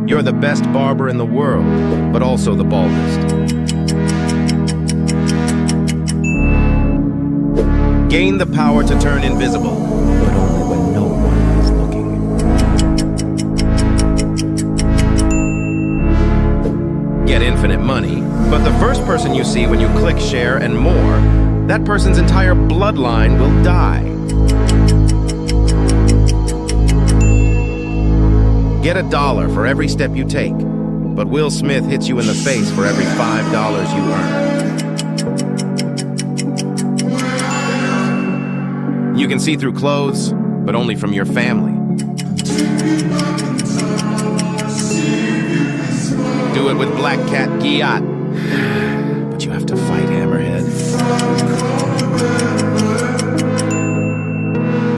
You're the best barber in the world, but also the baldest. Gain the power to turn invisible, but only when no one is looking. Get infinite money, but the first person you see when you click share and more, that person's entire bloodline will die. Get $1 for every step you take, but Will Smith hits you in the face for every $5 you earn. You can see through clothes, but only from your family. Do it with Black Cat Giat, but you have to fight Hammerhead.